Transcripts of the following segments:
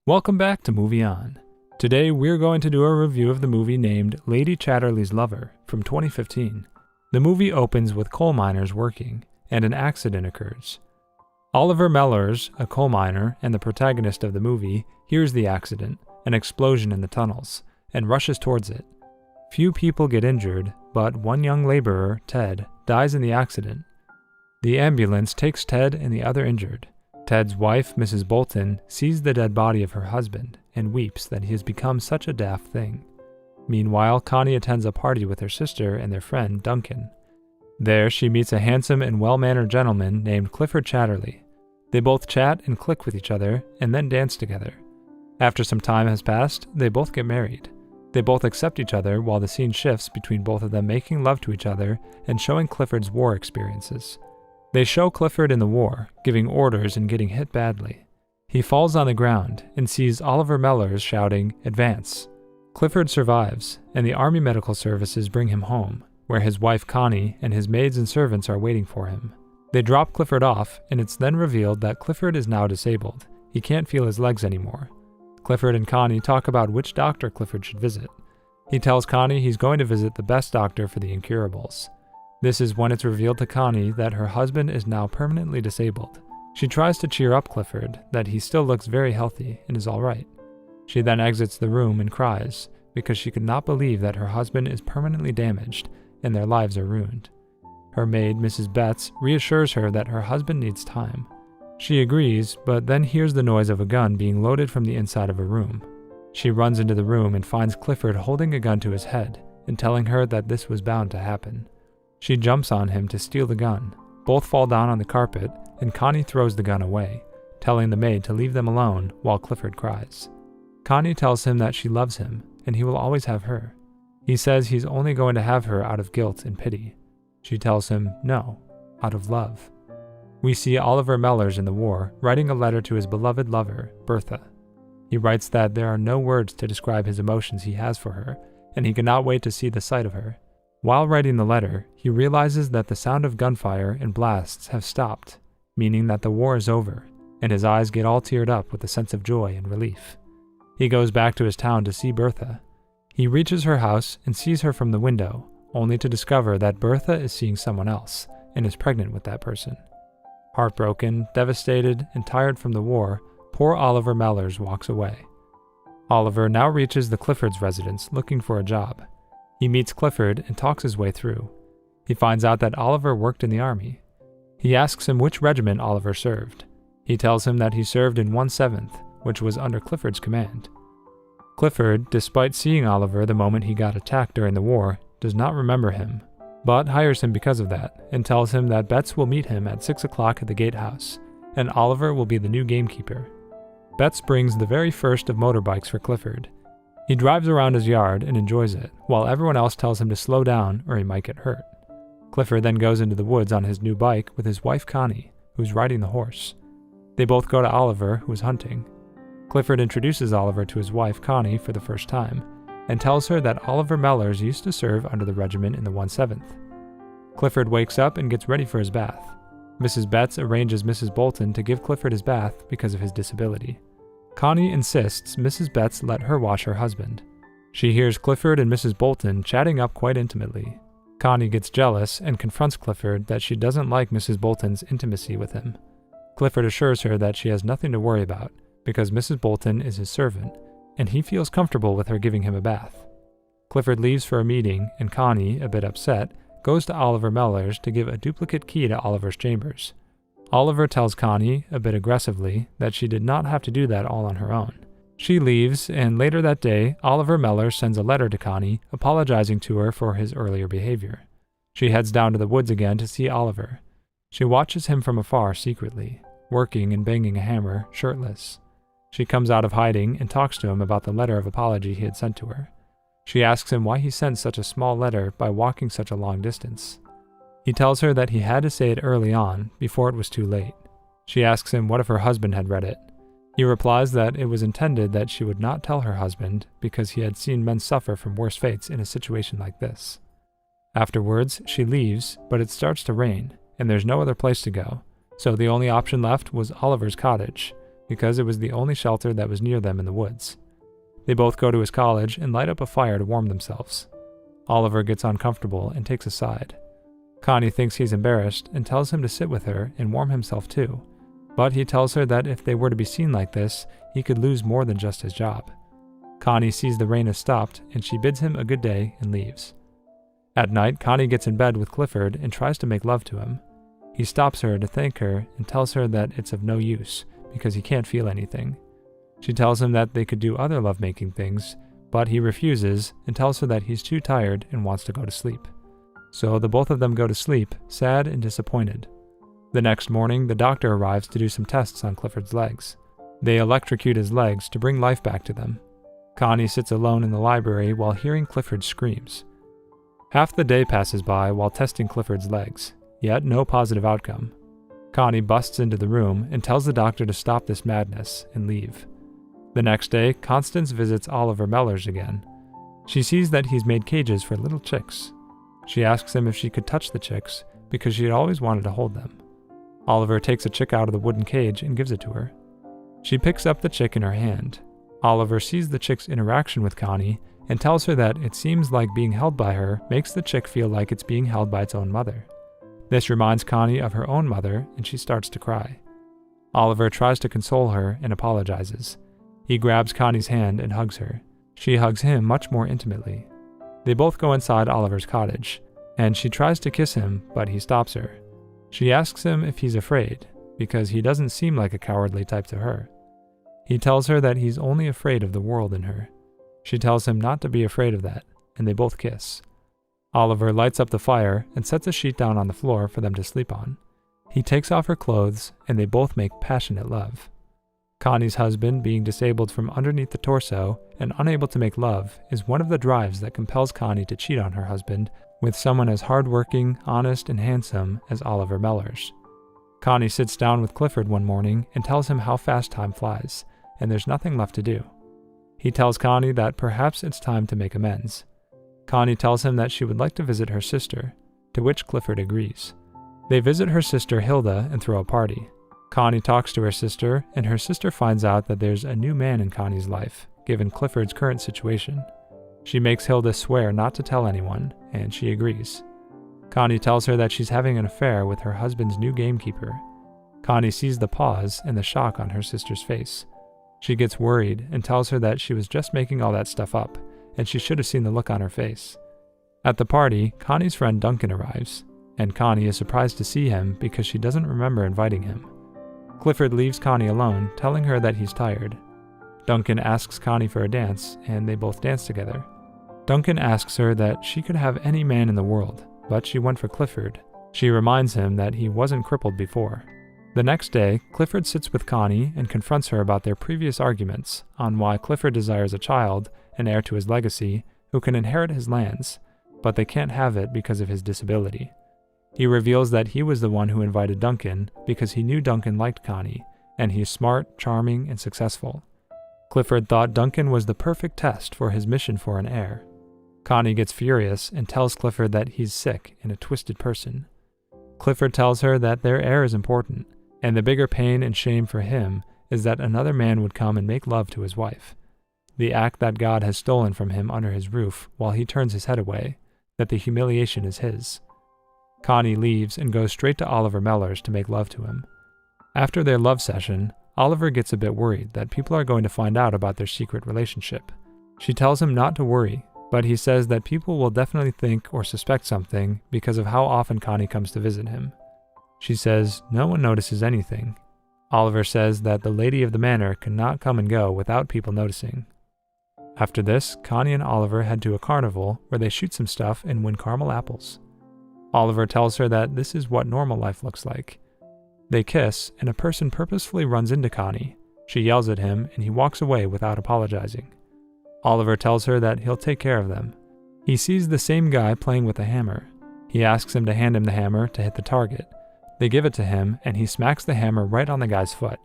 Welcome back to Movie On. Today we're going to do a review of the movie named Lady Chatterley's Lover from 2015. The movie opens with coal miners working, and an accident occurs. Oliver Mellors, a coal miner and the protagonist of the movie, hears the accident, an explosion in the tunnels, and rushes towards it. Few people get injured, but one young laborer, Ted, dies in the accident. The ambulance takes Ted and the other injured. Ted's wife, Mrs. Bolton, sees the dead body of her husband and weeps that he has become such a daft thing. Meanwhile, Connie attends a party with her sister and their friend, Duncan. There, she meets a handsome and well-mannered gentleman named Clifford Chatterley. They both chat and click with each other and then dance together. After some time has passed, they both get married. They both accept each other while the scene shifts between both of them making love to each other and showing Clifford's war experiences. They show Clifford in the war, giving orders and getting hit badly. He falls on the ground and sees Oliver Mellors shouting, "Advance!" Clifford survives, and the Army Medical Services bring him home, where his wife Connie and his maids and servants are waiting for him. They drop Clifford off, and it's then revealed that Clifford is now disabled. He can't feel his legs anymore. Clifford and Connie talk about which doctor Clifford should visit. He tells Connie he's going to visit the best doctor for the incurables. This is when it's revealed to Connie that her husband is now permanently disabled. She tries to cheer up Clifford that he still looks very healthy and is all right. She then exits the room and cries because she could not believe that her husband is permanently damaged and their lives are ruined. Her maid, Mrs. Betts, reassures her that her husband needs time. She agrees, but then hears the noise of a gun being loaded from the inside of a room. She runs into the room and finds Clifford holding a gun to his head and telling her that this was bound to happen. She jumps on him to steal the gun. Both fall down on the carpet, and Connie throws the gun away, telling the maid to leave them alone while Clifford cries. Connie tells him that she loves him, and he will always have her. He says he's only going to have her out of guilt and pity. She tells him no, out of love. We see Oliver Mellors in the war writing a letter to his beloved lover, Bertha. He writes that there are no words to describe his emotions he has for her, and he cannot wait to see the sight of her. While writing the letter, he realizes that the sound of gunfire and blasts have stopped, meaning that the war is over, and his eyes get all teared up with a sense of joy and relief. He goes back to his town to see Bertha. He reaches her house and sees her from the window, only to discover that Bertha is seeing someone else and is pregnant with that person. Heartbroken, devastated, and tired from the war, poor Oliver Mellors walks away. Oliver now reaches the Clifford's residence looking for a job. He meets Clifford and talks his way through. He finds out that Oliver worked in the army. He asks him which regiment Oliver served. He tells him that he served in 1/7th, which was under Clifford's command. Clifford, despite seeing Oliver the moment he got attacked during the war, does not remember him, but hires him because of that, and tells him that Betts will meet him at 6 o'clock at the gatehouse, and Oliver will be the new gamekeeper. Betts brings the very first of motorbikes for Clifford. He drives around his yard and enjoys it, while everyone else tells him to slow down or he might get hurt. Clifford then goes into the woods on his new bike with his wife Connie, who's riding the horse. They both go to Oliver, who is hunting. Clifford introduces Oliver to his wife Connie for the first time, and tells her that Oliver Mellors used to serve under the regiment in the 1/7th. Clifford wakes up and gets ready for his bath. Mrs. Betts arranges Mrs. Bolton to give Clifford his bath because of his disability. Connie insists Mrs. Betts let her wash her husband. She hears Clifford and Mrs. Bolton chatting up quite intimately. Connie gets jealous and confronts Clifford that she doesn't like Mrs. Bolton's intimacy with him. Clifford assures her that she has nothing to worry about because Mrs. Bolton is his servant, and he feels comfortable with her giving him a bath. Clifford leaves for a meeting, and Connie, a bit upset, goes to Oliver Mellors to give a duplicate key to Oliver's chambers. Oliver tells Connie, a bit aggressively, that she did not have to do that all on her own. She leaves, and later that day, Oliver Mellors sends a letter to Connie, apologizing to her for his earlier behavior. She heads down to the woods again to see Oliver. She watches him from afar secretly, working and banging a hammer, shirtless. She comes out of hiding and talks to him about the letter of apology he had sent to her. She asks him why he sent such a small letter by walking such a long distance. He tells her that he had to say it early on, before it was too late. She asks him what if her husband had read it. He replies that it was intended that she would not tell her husband because he had seen men suffer from worse fates in a situation like this. Afterwards, she leaves, but it starts to rain, and there's no other place to go, so the only option left was Oliver's cottage, because it was the only shelter that was near them in the woods. They both go to his college and light up a fire to warm themselves. Oliver gets uncomfortable and takes a side. Connie thinks he's embarrassed and tells him to sit with her and warm himself too, but he tells her that if they were to be seen like this, he could lose more than just his job. Connie sees the rain has stopped and she bids him a good day and leaves. At night, Connie gets in bed with Clifford and tries to make love to him. He stops her to thank her and tells her that it's of no use because he can't feel anything. She tells him that they could do other lovemaking things, but he refuses and tells her that he's too tired and wants to go to sleep. So the both of them go to sleep, sad and disappointed. The next morning, the doctor arrives to do some tests on Clifford's legs. They electrocute his legs to bring life back to them. Connie sits alone in the library while hearing Clifford's screams. Half the day passes by while testing Clifford's legs, yet no positive outcome. Connie busts into the room and tells the doctor to stop this madness and leave. The next day, Constance visits Oliver Mellors again. She sees that he's made cages for little chicks. She asks him if she could touch the chicks because she had always wanted to hold them. Oliver takes a chick out of the wooden cage and gives it to her. She picks up the chick in her hand. Oliver sees the chick's interaction with Connie and tells her that it seems like being held by her makes the chick feel like it's being held by its own mother. This reminds Connie of her own mother and she starts to cry. Oliver tries to console her and apologizes. He grabs Connie's hand and hugs her. She hugs him much more intimately. They both go inside Oliver's cottage, and she tries to kiss him, but he stops her. She asks him if he's afraid, because he doesn't seem like a cowardly type to her. He tells her that he's only afraid of the world in her. She tells him not to be afraid of that, and they both kiss. Oliver lights up the fire and sets a sheet down on the floor for them to sleep on. He takes off her clothes, and they both make passionate love. Connie's husband, being disabled from underneath the torso and unable to make love, is one of the drives that compels Connie to cheat on her husband with someone as hardworking, honest, and handsome as Oliver Mellors. Connie sits down with Clifford one morning and tells him how fast time flies, and there's nothing left to do. He tells Connie that perhaps it's time to make amends. Connie tells him that she would like to visit her sister, to which Clifford agrees. They visit her sister Hilda and throw a party. Connie talks to her sister, and her sister finds out that there's a new man in Connie's life, given Clifford's current situation. She makes Hilda swear not to tell anyone, and she agrees. Connie tells her that she's having an affair with her husband's new gamekeeper. Connie sees the pause and the shock on her sister's face. She gets worried and tells her that she was just making all that stuff up, and she should have seen the look on her face. At the party, Connie's friend Duncan arrives, and Connie is surprised to see him because she doesn't remember inviting him. Clifford leaves Connie alone, telling her that he's tired. Duncan asks Connie for a dance, and they both dance together. Duncan asks her that she could have any man in the world, but she went for Clifford. She reminds him that he wasn't crippled before. The next day, Clifford sits with Connie and confronts her about their previous arguments on why Clifford desires a child, an heir to his legacy, who can inherit his lands, but they can't have it because of his disability. He reveals that he was the one who invited Duncan because he knew Duncan liked Connie, and he's smart, charming, and successful. Clifford thought Duncan was the perfect test for his mission for an heir. Connie gets furious and tells Clifford that he's sick and a twisted person. Clifford tells her that their heir is important, and the bigger pain and shame for him is that another man would come and make love to his wife. The act that God has stolen from him under his roof while he turns his head away, that the humiliation is his. Connie leaves and goes straight to Oliver Mellors to make love to him. After their love session, Oliver gets a bit worried that people are going to find out about their secret relationship. She tells him not to worry, but he says that people will definitely think or suspect something because of how often Connie comes to visit him. She says no one notices anything. Oliver says that the lady of the manor cannot come and go without people noticing. After this, Connie and Oliver head to a carnival where they shoot some stuff and win caramel apples. Oliver tells her that this is what normal life looks like. They kiss, and a person purposefully runs into Connie. She yells at him, and he walks away without apologizing. Oliver tells her that he'll take care of them. He sees the same guy playing with a hammer. He asks him to hand him the hammer to hit the target. They give it to him, and he smacks the hammer right on the guy's foot,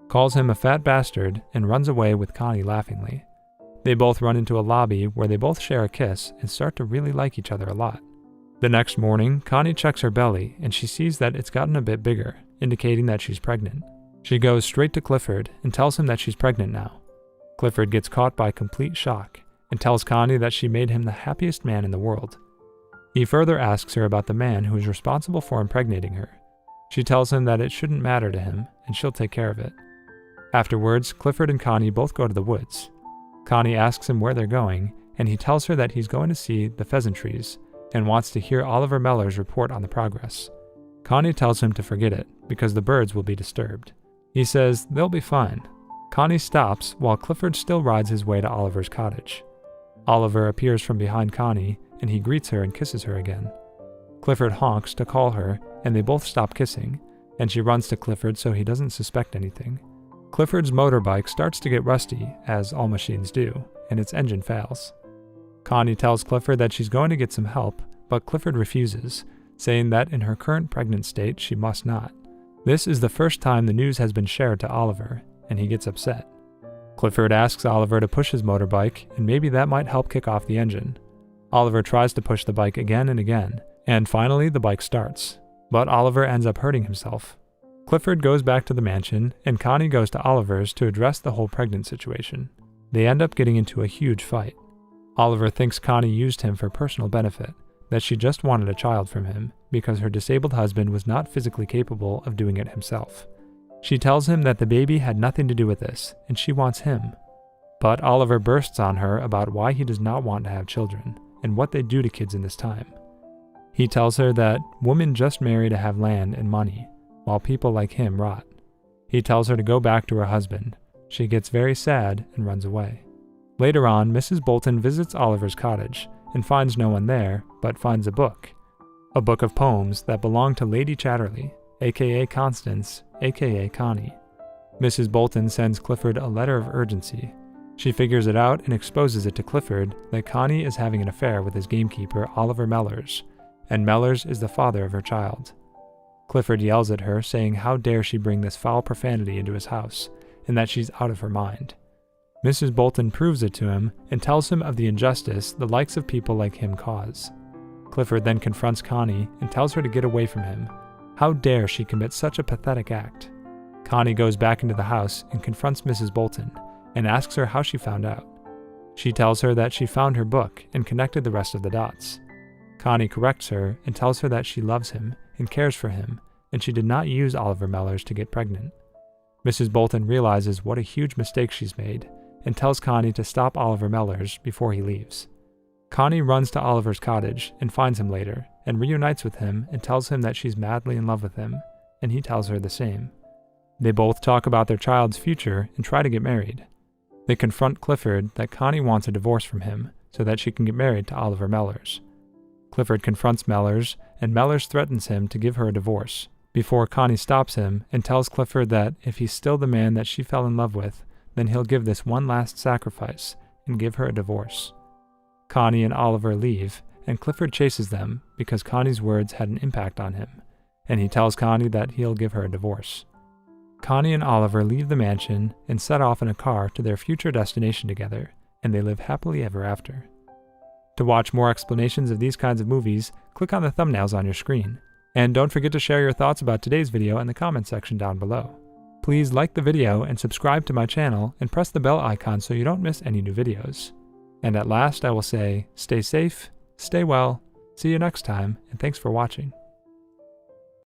calls him a fat bastard, and runs away with Connie laughingly. They both run into a lobby where they both share a kiss and start to really like each other a lot. The next morning, Connie checks her belly, and she sees that it's gotten a bit bigger, indicating that she's pregnant. She goes straight to Clifford and tells him that she's pregnant now. Clifford gets caught by complete shock and tells Connie that she made him the happiest man in the world. He further asks her about the man who is responsible for impregnating her. She tells him that it shouldn't matter to him and she'll take care of it. Afterwards, Clifford and Connie both go to the woods. Connie asks him where they're going, and he tells her that he's going to see the pheasantries and wants to hear Oliver Mellor's report on the progress. Connie tells him to forget it because the birds will be disturbed. He says they'll be fine. Connie stops while Clifford still rides his way to Oliver's cottage. Oliver appears from behind Connie and he greets her and kisses her again. Clifford honks to call her and they both stop kissing, and she runs to Clifford so he doesn't suspect anything. Clifford's motorbike starts to get rusty, as all machines do, and its engine fails. Connie tells Clifford that she's going to get some help, but Clifford refuses, saying that in her current pregnant state she must not. This is the first time the news has been shared to Oliver, and he gets upset. Clifford asks Oliver to push his motorbike, and maybe that might help kick off the engine. Oliver tries to push the bike again and again, and finally the bike starts, but Oliver ends up hurting himself. Clifford goes back to the mansion, and Connie goes to Oliver's to address the whole pregnant situation. They end up getting into a huge fight. Oliver thinks Connie used him for personal benefit, that she just wanted a child from him because her disabled husband was not physically capable of doing it himself. She tells him that the baby had nothing to do with this, and she wants him. But Oliver bursts on her about why he does not want to have children, and what they do to kids in this time. He tells her that women just marry to have land and money, while people like him rot. He tells her to go back to her husband. She gets very sad and runs away. Later on, Mrs. Bolton visits Oliver's cottage and finds no one there, but finds a book of poems that belong to Lady Chatterley, aka Constance, aka Connie. Mrs. Bolton sends Clifford a letter of urgency. She figures it out and exposes it to Clifford that Connie is having an affair with his gamekeeper Oliver Mellors, and Mellors is the father of her child. Clifford yells at her, saying how dare she bring this foul profanity into his house, and that she's out of her mind. Mrs. Bolton proves it to him and tells him of the injustice the likes of people like him cause. Clifford then confronts Connie and tells her to get away from him. How dare she commit such a pathetic act? Connie goes back into the house and confronts Mrs. Bolton and asks her how she found out. She tells her that she found her book and connected the rest of the dots. Connie corrects her and tells her that she loves him and cares for him, and she did not use Oliver Mellors to get pregnant. Mrs. Bolton realizes what a huge mistake she's made and tells Connie to stop Oliver Mellors before he leaves. Connie runs to Oliver's cottage and finds him later and reunites with him and tells him that she's madly in love with him, and he tells her the same. They both talk about their child's future and try to get married. They confront Clifford that Connie wants a divorce from him so that she can get married to Oliver Mellors. Clifford confronts Mellors, and Mellors threatens him to give her a divorce, before Connie stops him and tells Clifford that if he's still the man that she fell in love with, then he'll give this one last sacrifice and give her a divorce. Connie and Oliver leave, and Clifford chases them because Connie's words had an impact on him, and he tells Connie that he'll give her a divorce. Connie and Oliver leave the mansion and set off in a car to their future destination together, and they live happily ever after. To watch more explanations of these kinds of movies, click on the thumbnails on your screen. And don't forget to share your thoughts about today's video in the comment section down below. Please like the video and subscribe to my channel and press the bell icon so you don't miss any new videos. And at last I will say, stay safe, stay well, see you next time, and thanks for watching.